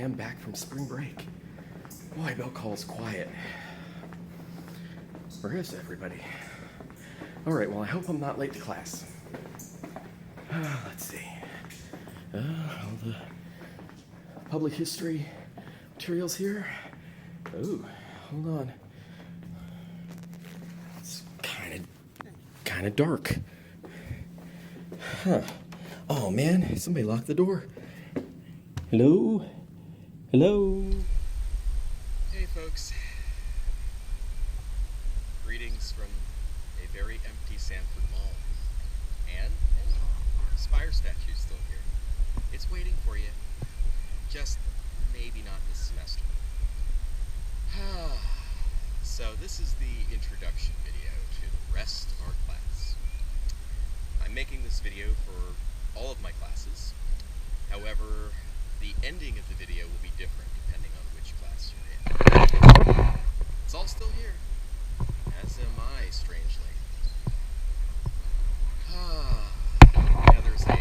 am back from spring break. Boy, bell call's quiet. Where is everybody? All right, well, I hope I'm not late to class. Let's see. All the public history materials here. Oh, hold on. It's kind of dark. Huh. Oh, man, somebody locked the door. Hello? Hello? Hey, folks. Greetings from a very empty Sanford Mall. And Spire statue's still here. It's waiting for you. Just maybe not this semester. So this is the introduction video to the rest of our class. I'm making this video for all of my classes. However, the ending of the video will be different depending on which class you're in. It's all still here, as am I, strangely. Now there's a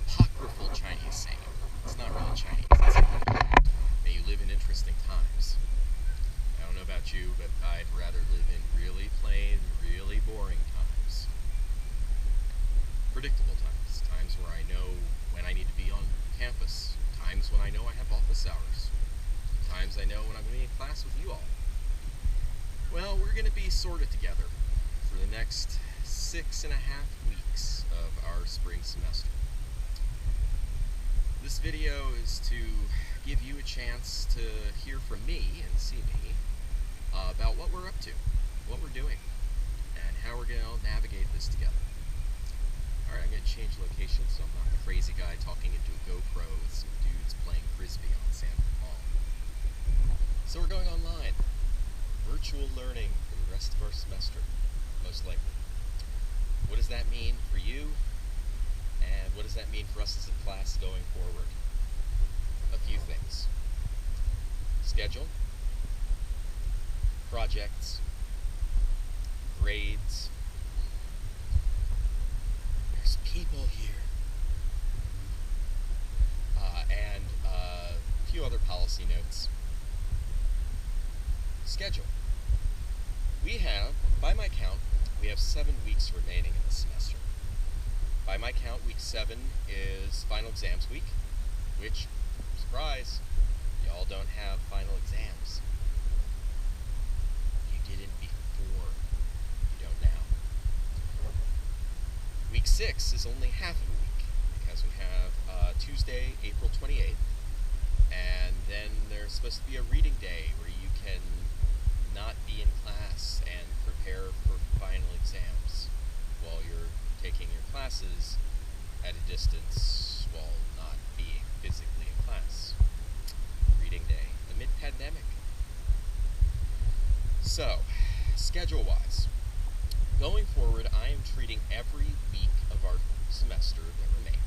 apocryphal Chinese saying. It's not really Chinese, it's may you live in interesting times. I don't know about you, but I'd rather live in really plain, really boring times. Predictable times. Times where I know when I need to be on campus. Times when I know I have office hours. Times I know when I'm going to be in class with you all. Well, we're going to be sort of together for the next 6.5 weeks of our spring semester. This video is to give you a chance to hear from me and see me about what we're up to, what we're doing, and how we're going to navigate this together. Alright, I'm going to change location so I'm not a crazy guy talking into a GoPro with some dudes playing Frisbee on Sanford Mall. So we're going online. Virtual learning for the rest of our semester, most likely. What does that mean for you? And what does that mean for us as a class going forward? A few things. Schedule, projects, grades. There's people here. And a few other policy notes. Schedule. We have, by my count, we have 7 weeks remaining in the semester. By my count, week 7 is final exams week, which, surprise, y'all don't have final exams. You didn't before. You don't now. Week 6 is only half of a week, because we have Tuesday, April 28th, and then there's supposed to be a reading day where you can not be in class and prepare for final exams while you're taking your classes at a distance while not being physically in class. Reading day, the mid-pandemic. So, schedule-wise, going forward, I am treating every week of our semester that remain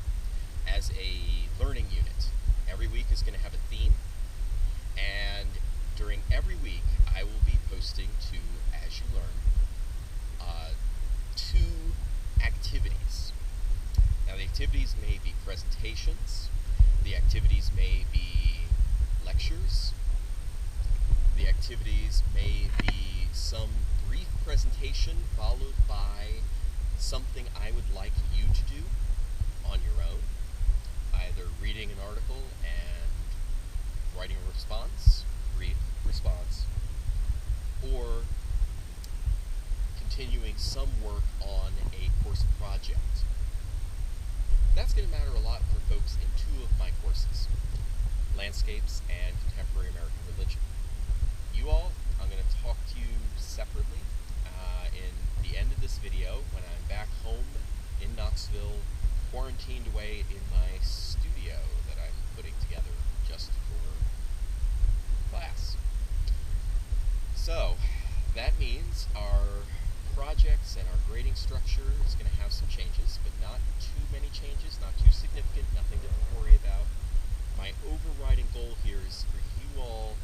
as a learning unit. Every week is going to have a theme, and during every week, I will be posting to, as you learn, 2 activities. Now, the activities may be presentations, the activities may be lectures, the activities may be some brief presentation followed by something I would like you to do on your own, either reading an article and writing a response, brief response, or continuing some work on a course project. That's going to matter a lot for folks in 2 of my courses, Landscapes and Contemporary American Religion. You all, I'm going to talk to you separately in the end of this video when I'm back home in Knoxville, quarantined away in my studio that I'm putting together just for class. So, that means our projects and our grading structure is going to have some changes, but not too many changes, not too significant, nothing to worry about. My overriding goal here is for you all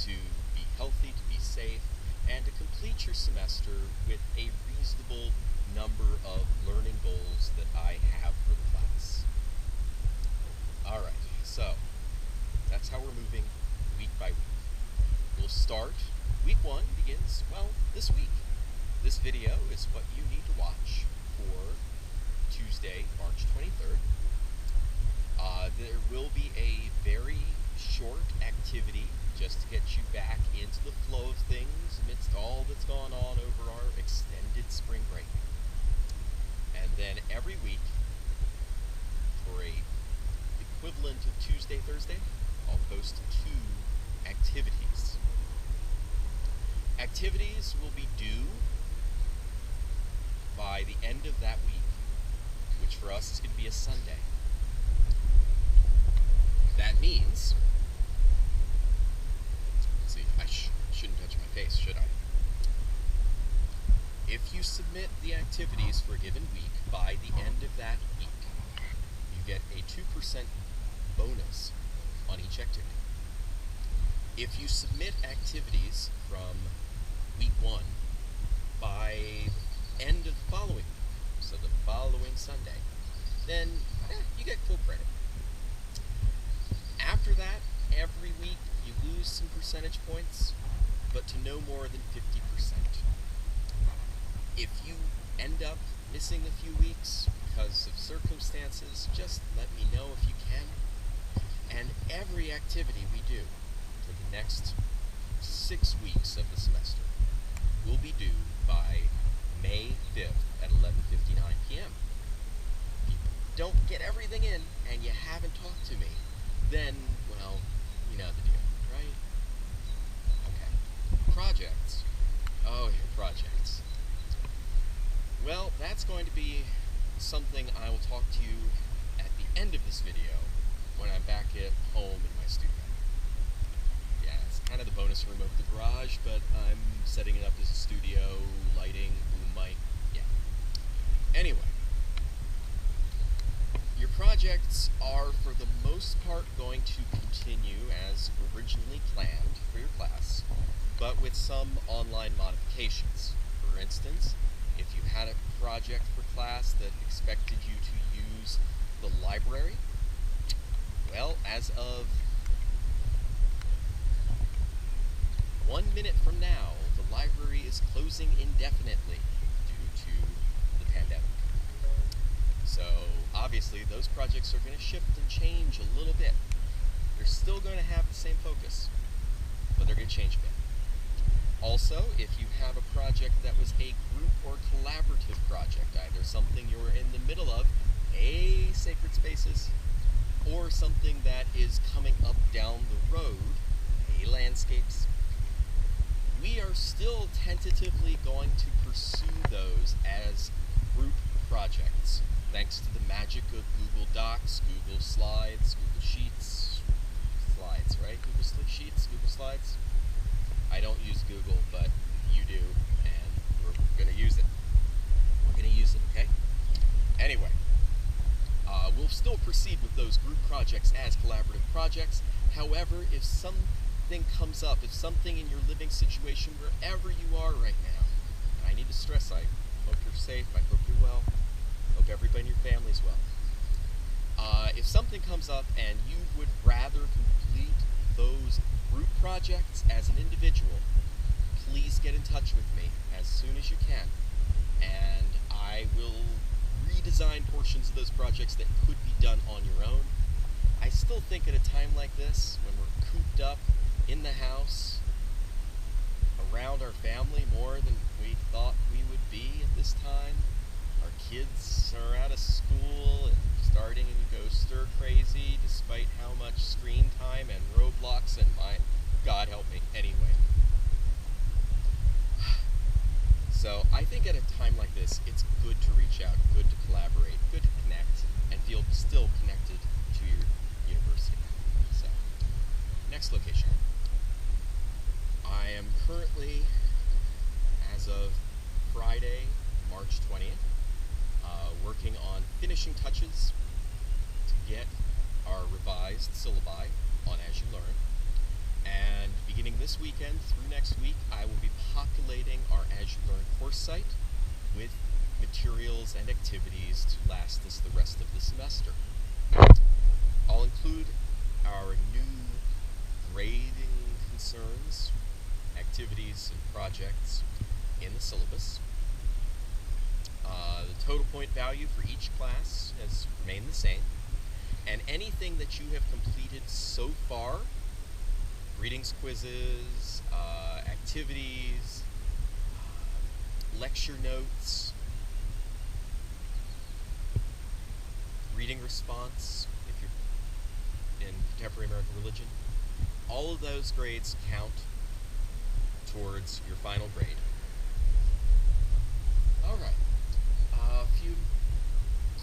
to be healthy, to be safe, and to complete your semester with a reasonable number of learning goals that I have for the class. Alright, so this video is what you need to watch for Tuesday, March 23rd. There will be a very short activity just to get you back into the flow of things amidst all that's gone on over our extended spring break. And then every week, for a equivalent of Tuesday, Thursday, I'll post 2 activities. Activities will be due by the end of that week, which for us is going to be a Sunday. That means, let's see, I shouldn't touch my face, should I? If you submit the activities for a given week by the end of that week, you get a 2% bonus on each activity. If you submit activities from week 1 by the end of the following week, so the following Sunday, then you get full credit. After that, every week you lose some percentage points, but to no more than 50%. If you end up missing a few weeks because of circumstances, just let me know if you can. And every activity we do for the next 6 weeks of the semester will be due by May 5th at 11:59 p.m. If you don't get everything in and you haven't talked to me, then, well, you know the deal, right? Okay. Projects. Oh, your projects. Well, that's going to be something I will talk to you at the end of this video when I'm back at home in my studio. Yeah, it's kind of the bonus room of the garage, but I'm setting it up as a studio, lighting, boom mic, yeah. Anyway, your projects are for the most part going to continue as originally planned for your class, but with some online modifications. For instance, if you had a project for class that expected you to use the library, well, as of 1 minute from now, the library is closing indefinitely due to the pandemic. So, obviously, those projects are going to shift and change a little bit. They're still going to have the same focus, but they're going to change a bit. Also, if you have a project that was a group or collaborative project, either something you're in the middle of, Sacred Spaces, or something that is coming up down the road, Landscapes, we are still tentatively going to pursue those as group projects, thanks to the magic of Google Docs, Google Slides, Google Sheets, Slides, right? Google Sheets, Google Slides. I don't use Google, but you do, and we're going to use it. We're going to use it, okay? Anyway, we'll still proceed with those group projects as collaborative projects. However, if something comes up, if something in your living situation, wherever you are right now, and I need to stress, I hope you're safe, I hope you're well, hope everybody in your family is well. If something comes up and you would rather complete those group projects as an individual, please get in touch with me as soon as you can, and I will redesign portions of those projects that could be done on your own. I still think at a time like this, when we're cooped up in the house, around our family more than we thought we would be at this time, our kids are out of school and starting to go stir crazy despite how much screen time and Roblox and God help me, anyway. So I think at a time like this, it's good to reach out, good to collaborate, good to connect, and feel still connected to your university. So, next location. I am currently, as of Friday, March 20th, working on finishing touches to get our revised syllabi on As You Learn. And beginning this weekend through next week, I will be populating our As You Learn course site with materials and activities to last us the rest of the semester. I'll include our new grading concerns, activities, and projects in the syllabus. total point value for each class has remained the same, and anything that you have completed so far, readings, quizzes, activities, lecture notes, reading response, if you're in contemporary American religion, all of those grades count towards your final grade. All right, a few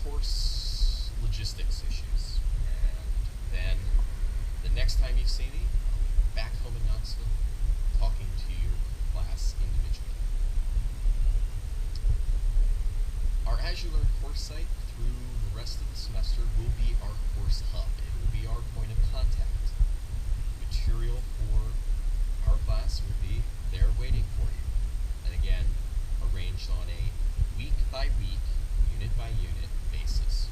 course logistics issues, and then the next time you see me, I'll be back home in Knoxville talking to your class individually. Our As You Learn course site through the rest of the semester will be our course hub. It will be our point of contact. Material for our class will be there waiting for you. And again, arranged on a week-by-week, unit-by-unit basis.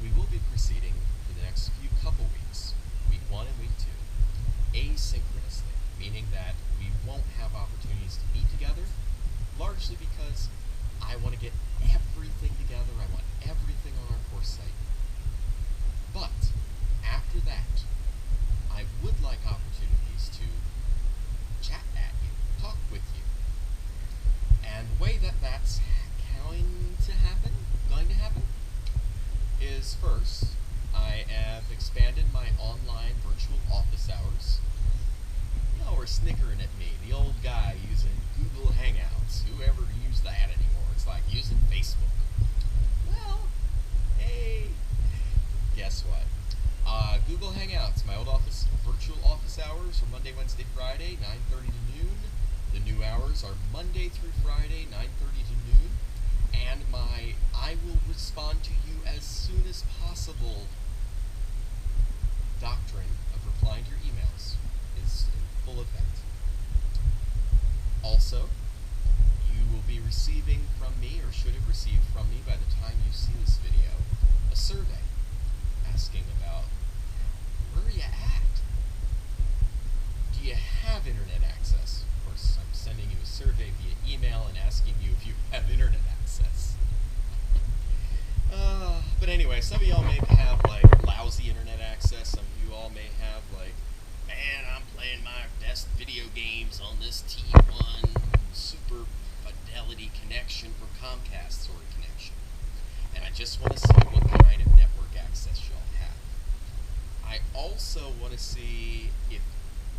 We will be proceeding for the next couple weeks, week 1 and week 2, asynchronously, meaning that we won't have opportunities to meet together, largely because I want to get everything together, I want everything on our course site. But after that, I would like opportunities to chat at you, talk with you. And the way that that's going to happen, is first, I have expanded my online virtual office hours. Y'all are snickering at me, the old guy using Google Hangouts. Whoever used that anymore? It's like using Facebook. Well, hey, guess what? Google Hangouts, my old office, virtual office hours are Monday, Wednesday, Friday, 9:30 to noon. The new hours are Monday through Friday, 9:30 to noon. And my I will respond to you as soon as possible doctrine of replying to your emails is in full effect. Also, you will be receiving from me, or should have received from me by the time you see this video, a survey asking about where are you at? Do you have internet access? Of course, I'm sending you a survey via email and asking you if you have internet access. But anyway, some of y'all may have like lousy internet access. Some of you all may have like, man, I'm playing my best video games on this T1 super fidelity connection for Comcast sort of connection. And I just want to see what kind of network access y'all have. I also want to see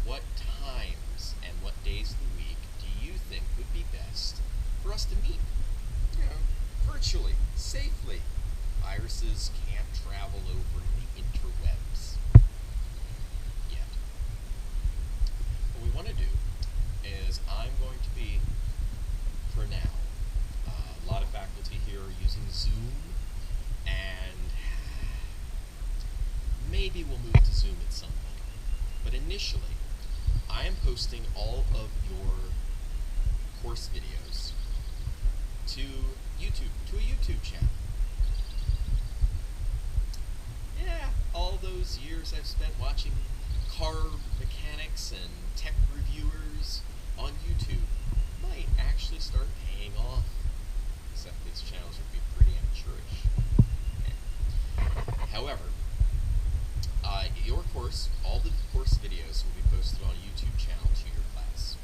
what times and what days of the week do you think would be best for us to meet? Virtually, safely. Viruses can't travel over the interwebs yet. What we want to do is I'm going to be, for now, a lot of faculty here are using Zoom, and maybe we'll move to Zoom at some point. But initially, I am posting all of your course videos to a YouTube channel. Yeah, all those years I've spent watching car mechanics and tech reviewers on YouTube might actually start paying off. Except these channels would be pretty amateurish. However, your course, all the course videos will be posted on a YouTube channel to your class.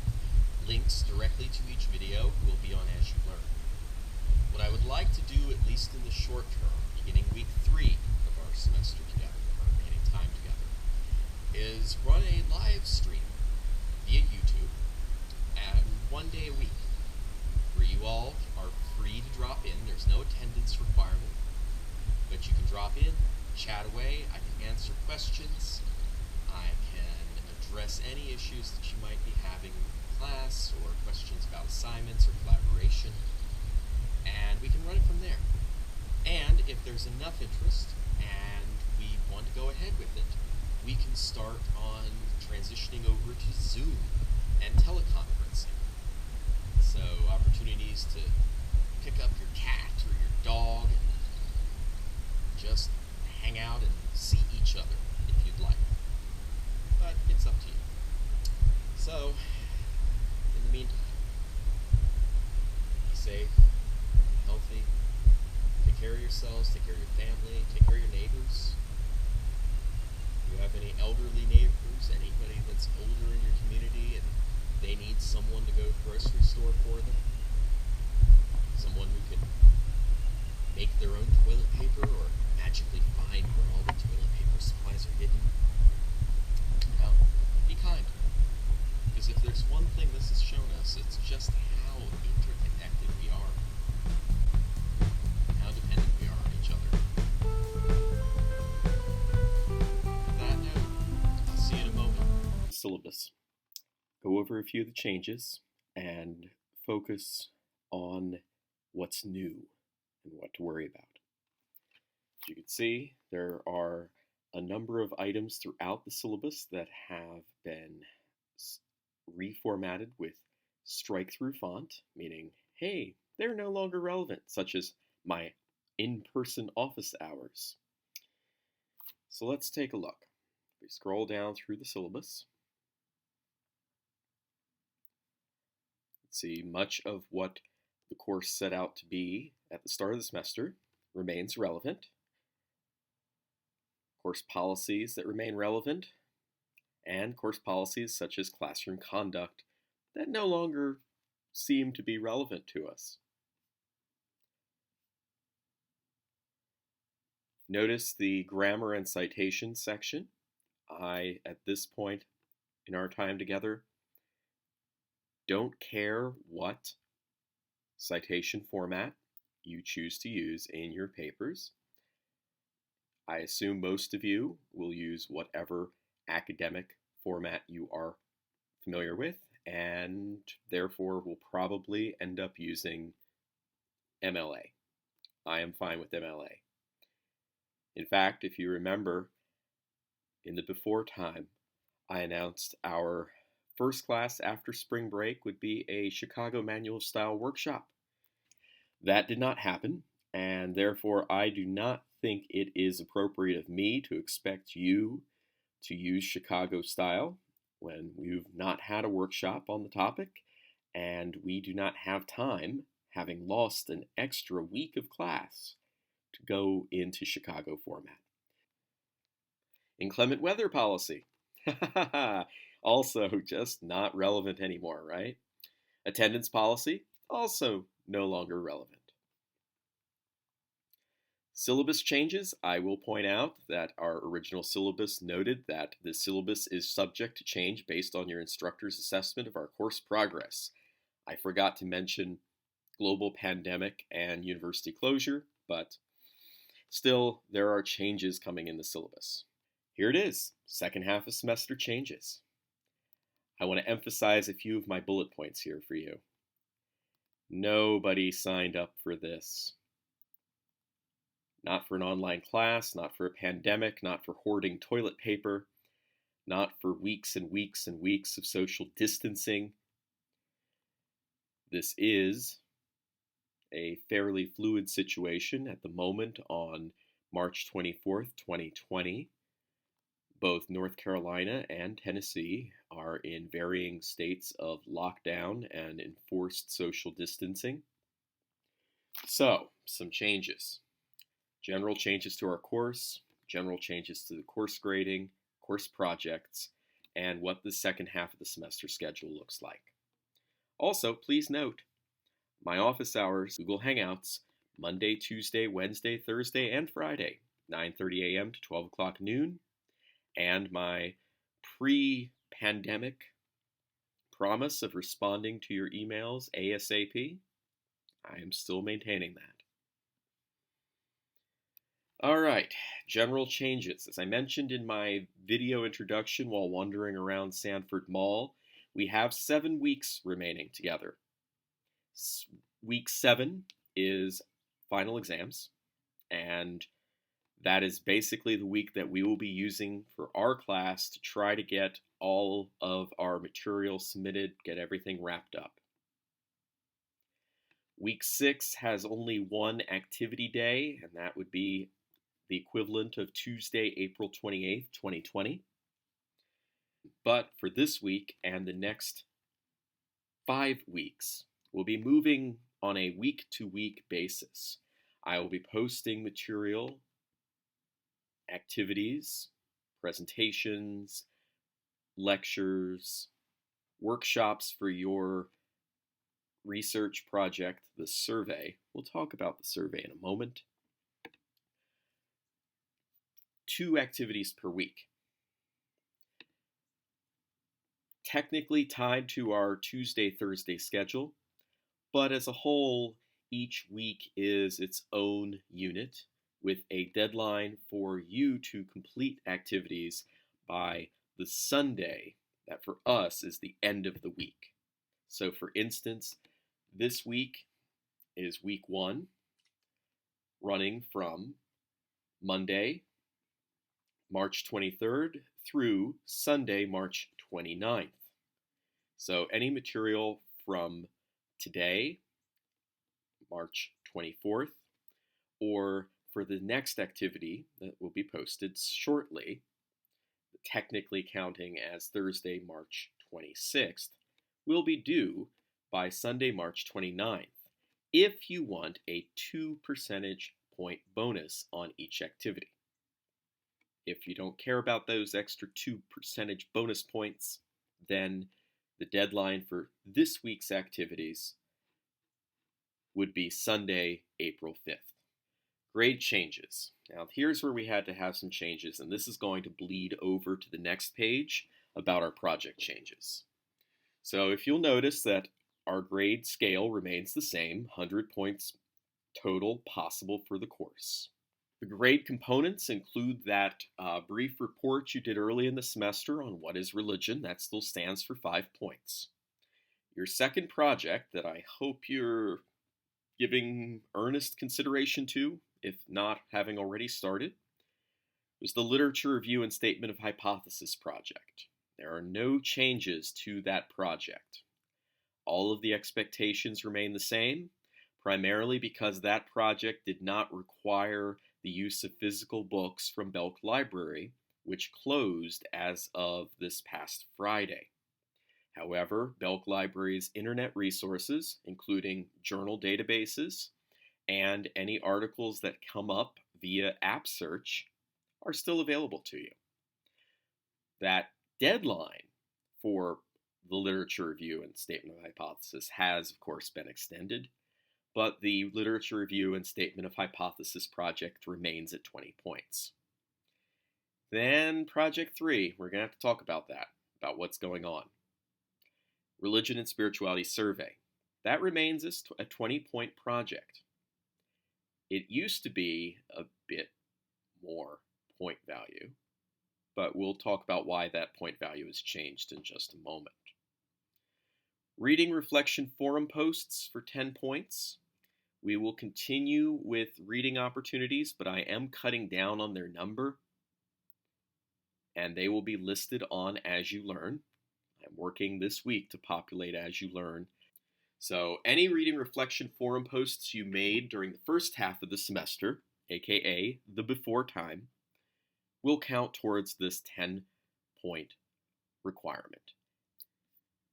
Links directly to each video will be on As You Learn. What I would like to do, at least in the short term, beginning week 3 of our semester together, our remaining time together, is run a live stream via YouTube and 1 day a week, where you all are free to drop in. There's no attendance requirement, but you can drop in, chat away. I can answer questions. I can address any issues that you might be having in class, or questions about assignments or collaboration, and we can run it from there. And if there's enough interest and we want to go ahead with it, we can start on transitioning over to Zoom and teleconferencing. So opportunities to pick up your cat or your dog and just hang out and see each other if you'd like. But it's up to you. So, in the meantime, be safe, be healthy, yourselves, take care of your family, take care of your neighbors. If you have any elderly neighbors, anybody that's older in your community and they need someone to go to the grocery store for them, someone who can make their own toilet paper or magically find where all the toilet paper supplies are hidden, now, be kind. Because if there's one thing this has shown us, it's just how interconnected we are, how dependent we are on each other. With that note, I'll see you in a moment. Syllabus. Go over a few of the changes and focus on what's new and what to worry about. As you can see, there are a number of items throughout the syllabus that have been reformatted with strike-through font, meaning, hey, they're no longer relevant, such as my in-person office hours. So let's take a look. We scroll down through the syllabus. Let's see, much of what the course set out to be at the start of the semester remains relevant. Course policies that remain relevant, and course policies such as classroom conduct that no longer seem to be relevant to us. Notice the grammar and citation section. At this point in our time together, don't care what citation format you choose to use in your papers. I assume most of you will use whatever academic format you are familiar with, and therefore will probably end up using MLA. I am fine with MLA. In fact, if you remember, in the before time, I announced our first class after spring break would be a Chicago Manual Style workshop. That did not happen, and therefore I do not think it is appropriate of me to expect you to use Chicago style when we've not had a workshop on the topic and we do not have time, having lost an extra week of class, to go into Chicago format. Inclement weather policy. Also just not relevant anymore, right? Attendance policy, also no longer relevant. Syllabus changes. I will point out that our original syllabus noted that the syllabus is subject to change based on your instructor's assessment of our course progress. I forgot to mention global pandemic and university closure, but still, there are changes coming in the syllabus. Here it is, second half of semester changes. I want to emphasize a few of my bullet points here for you. Nobody signed up for this. Not for an online class, not for a pandemic, not for hoarding toilet paper, not for weeks and weeks and weeks of social distancing. This is a fairly fluid situation at the moment on March 24th, 2020. Both North Carolina and Tennessee are in varying states of lockdown and enforced social distancing. So, some changes. General changes to our course, general changes to the course grading, course projects, and what the second half of the semester schedule looks like. Also, please note, my office hours, Google Hangouts, Monday, Tuesday, Wednesday, Thursday, and Friday, 9:30 a.m. to 12 o'clock noon, and my pre-pandemic promise of responding to your emails ASAP, I am still maintaining that. All right, general changes. As I mentioned in my video introduction while wandering around Sanford Mall, we have 7 weeks remaining together. Week 7 is final exams, and that is basically the week that we will be using for our class to try to get all of our material submitted, get everything wrapped up. Week 6 has only one activity day, and that would be the equivalent of Tuesday, April 28th, 2020. But for this week and the next 5 weeks, we'll be moving on a week-to-week basis. I will be posting material, activities, presentations, lectures, workshops for your research project, the survey. We'll talk about the survey in a moment. 2 activities per week. Technically tied to our Tuesday-Thursday schedule, but as a whole, each week is its own unit with a deadline for you to complete activities by the Sunday that for us is the end of the week. So for instance, this week is week 1, running from Monday, March 23rd through Sunday, March 29th. So any material from today, March 24th, or for the next activity that will be posted shortly, technically counting as Thursday, March 26th, will be due by Sunday, March 29th, if you want a 2 percentage point bonus on each activity. If you don't care about those extra 2 percentage bonus points, then the deadline for this week's activities would be Sunday, April 5th. Grade changes. Now here's where we had to have some changes, and this is going to bleed over to the next page about our project changes. So if you'll notice that our grade scale remains the same, 100 points total possible for the course. The grade components include that brief report you did early in the semester on what is religion. That still stands for 5 points. Your second project that I hope you're giving earnest consideration to, if not having already started, was the Literature Review and Statement of Hypothesis project. There are no changes to that project. All of the expectations remain the same, primarily because that project did not require the use of physical books from Belk Library, which closed as of this past Friday. However, Belk Library's internet resources, including journal databases and any articles that come up via app search, are still available to you. That deadline for the Literature Review and Statement of Hypothesis has, of course, been extended, but the Literature Review and Statement of Hypothesis project remains at 20 points. Then Project 3, we're going to have to talk about that, about what's going on. Religion and Spirituality Survey. That remains a 20-point project. It used to be a bit more point value, but we'll talk about why that point value has changed in just a moment. Reading Reflection Forum posts for 10 points. We will continue with reading opportunities, but I am cutting down on their number, and they will be listed on As You Learn. I'm working this week to populate As You Learn. So any Reading Reflection Forum posts you made during the first half of the semester, aka the before time, will count towards this 10-point requirement.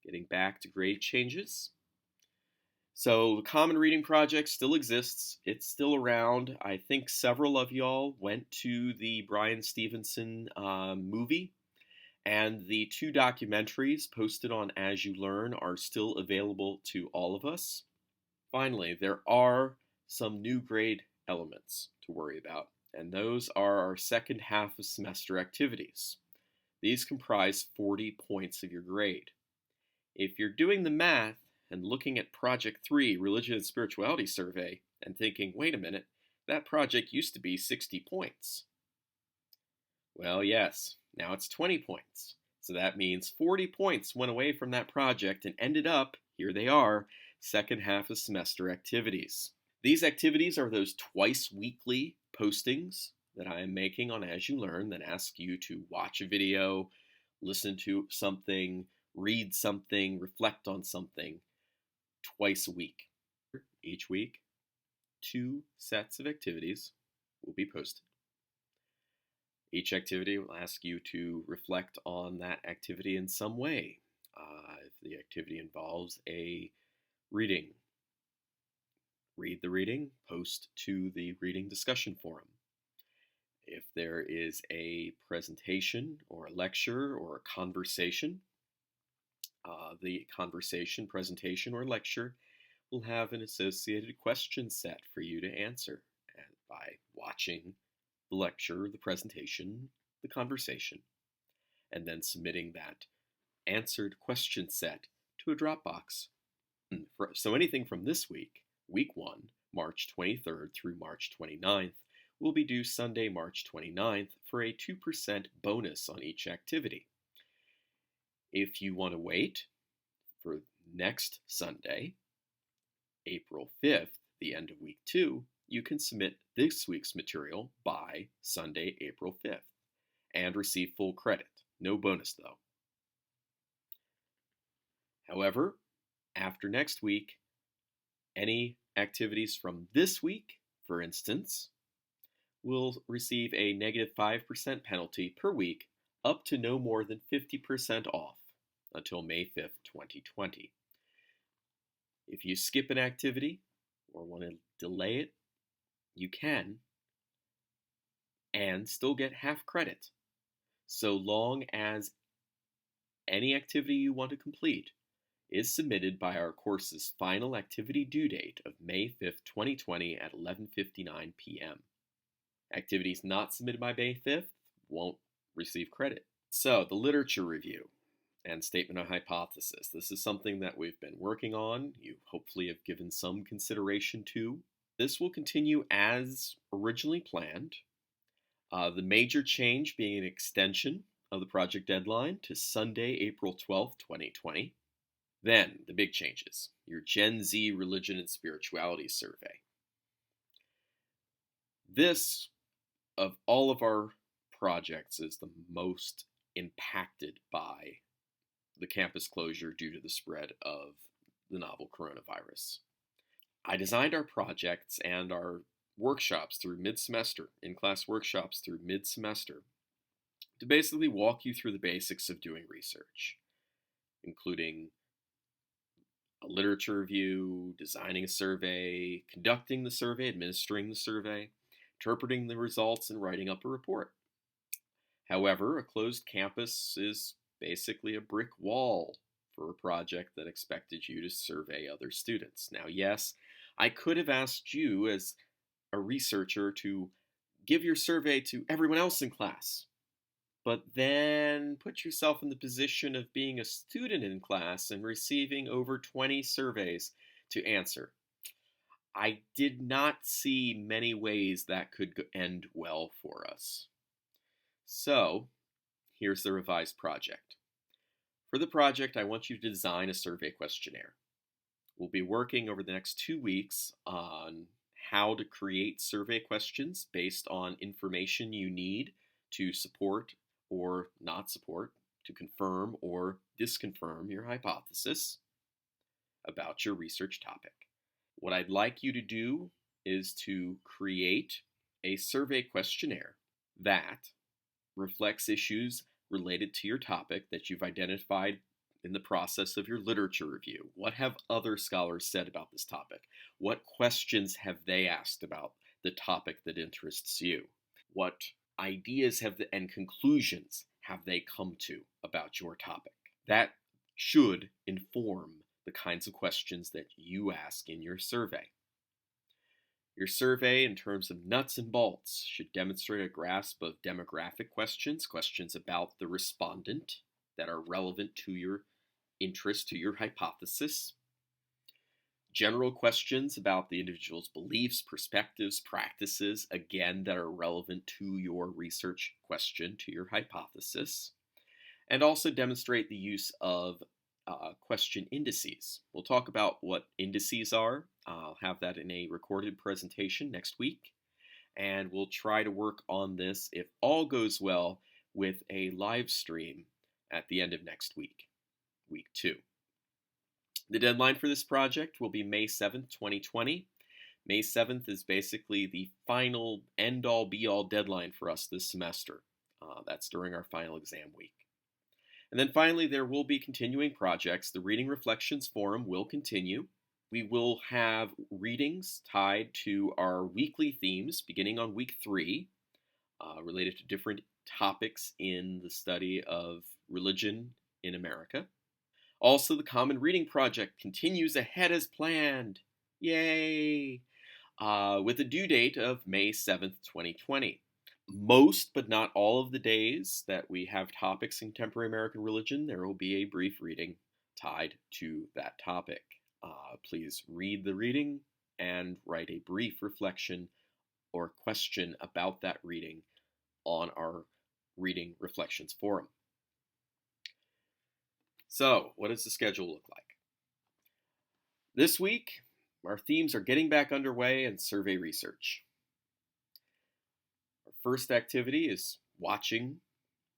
Getting back to grade changes. So the Common Reading Project still exists. It's still around. I think several of y'all went to the Bryan Stevenson movie, and the 2 documentaries posted on As You Learn are still available to all of us. Finally, there are some new grade elements to worry about, and those are our second half of semester activities. These comprise 40 points of your grade. If you're doing the math and looking at Project 3, Religion and Spirituality Survey, and thinking, wait a minute, that project used to be 60 points. Well, yes, now it's 20 points. So that means 40 points went away from that project and ended up, here they are, second half of semester activities. These activities are those twice weekly postings that I am making on As You Learn that ask you to watch a video, listen to something, read something, reflect on something twice a week. Each week, 2 sets of activities will be posted. Each activity will ask you to reflect on that activity in some way. If the activity involves a reading read the reading, post to the reading discussion forum. If there is a presentation or a lecture or a conversation, the conversation, presentation, or lecture will have an associated question set for you to answer by watching the lecture, the presentation, the conversation, and then submitting that answered question set to a Dropbox. So anything from this week, week 1, March 23rd through March 29th, will be due Sunday, March 29th for a 2% bonus on each activity. If you want to wait for next Sunday, April 5th, the end of week 2, you can submit this week's material by Sunday, April 5th, and receive full credit. No bonus, though. However, after next week, any activities from this week, for instance, will receive a negative 5% penalty per week up to no more than 50% off until May 5th, 2020. If you skip an activity or want to delay it, you can, and still get half credit, so long as any activity you want to complete is submitted by our course's final activity due date of May 5th, 2020 at 11:59 p.m. Activities not submitted by May 5th won't receive credit. So, the literature review and statement of hypothesis. This is something that we've been working on. You hopefully have given some consideration to. This will continue as originally planned. The major change being an extension of the project deadline to Sunday, April 12th, 2020. Then, the big changes. Your Gen Z Religion and Spirituality Survey. This, of all of our projects, is the most impacted by the campus closure due to the spread of the novel coronavirus. I designed our projects and our workshops through mid-semester, in-class workshops through mid-semester, to basically walk you through the basics of doing research, including a literature review, designing a survey, conducting the survey, administering the survey, interpreting the results, and writing up a report. However, a closed campus is basically a brick wall for a project that expected you to survey other students. Now, yes, I could have asked you as a researcher to give your survey to everyone else in class, but then put yourself in the position of being a student in class and receiving over 20 surveys to answer. I did not see many ways that could end well for us. So, here's the revised project. For the project, I want you to design a survey questionnaire. We'll be working over the next 2 weeks on how to create survey questions based on information you need to support or not support, to confirm or disconfirm your hypothesis about your research topic. What I'd like you to do is to create a survey questionnaire that reflects issues related to your topic that you've identified in the process of your literature review. What have other scholars said about this topic? What questions have they asked about the topic that interests you? What ideas and conclusions have they come to about your topic? That should inform the kinds of questions that you ask in your survey. Your survey, in terms of nuts and bolts, should demonstrate a grasp of demographic questions, questions about the respondent that are relevant to your interest, to your hypothesis. General questions about the individual's beliefs, perspectives, practices, again, that are relevant to your research question, to your hypothesis. And also demonstrate the use of question indices. We'll talk about what indices are. I'll have that in a recorded presentation next week. And we'll try to work on this, if all goes well, with a live stream at the end of next week, week 2. The deadline for this project will be May 7th, 2020. May 7th is basically the final end-all be-all deadline for us this semester. That's during our final exam week. And then finally, there will be continuing projects. The Reading Reflections Forum will continue. We will have readings tied to our weekly themes beginning on week 3, related to different topics in the study of religion in America. Also, the Common Reading Project continues ahead as planned. Yay! With a due date of May 7th, 2020. Most, but not all of the days that we have topics in contemporary American religion, there will be a brief reading tied to that topic. Please read the reading and write a brief reflection or question about that reading on our Reading Reflections forum. So, what does the schedule look like? This week, our themes are getting back underway and survey research. Our first activity is watching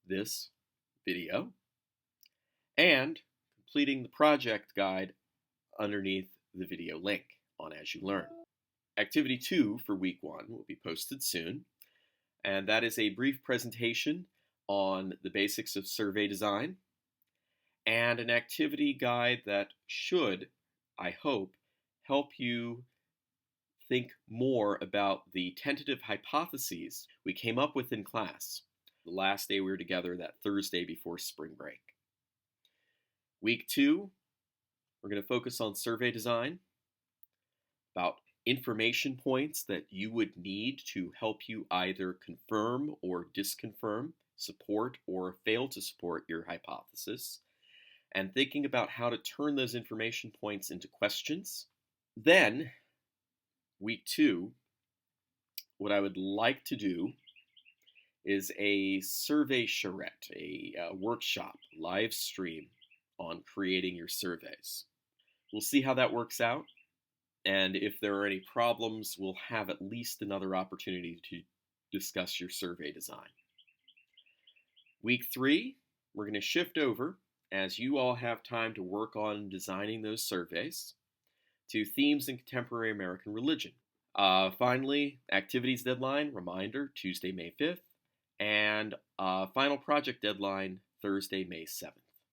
this video and completing the project guide underneath the video link on As You Learn. Activity 2 for week 1 will be posted soon, and that is a brief presentation on the basics of survey design and an activity guide that should, I hope, help you think more about the tentative hypotheses we came up with in class the last day we were together, that Thursday before spring break. Week 2, we're going to focus on survey design, about information points that you would need to help you either confirm or disconfirm, support or fail to support your hypothesis, and thinking about how to turn those information points into questions. Then, week 2, what I would like to do is a survey charrette, a workshop, live stream on creating your surveys. We'll see how that works out, and if there are any problems, we'll have at least another opportunity to discuss your survey design. Week 3, we're going to shift over, as you all have time to work on designing those surveys, to themes in contemporary American religion. Finally, activities deadline, reminder, Tuesday, May 5th, and final project deadline, Thursday, May 7th.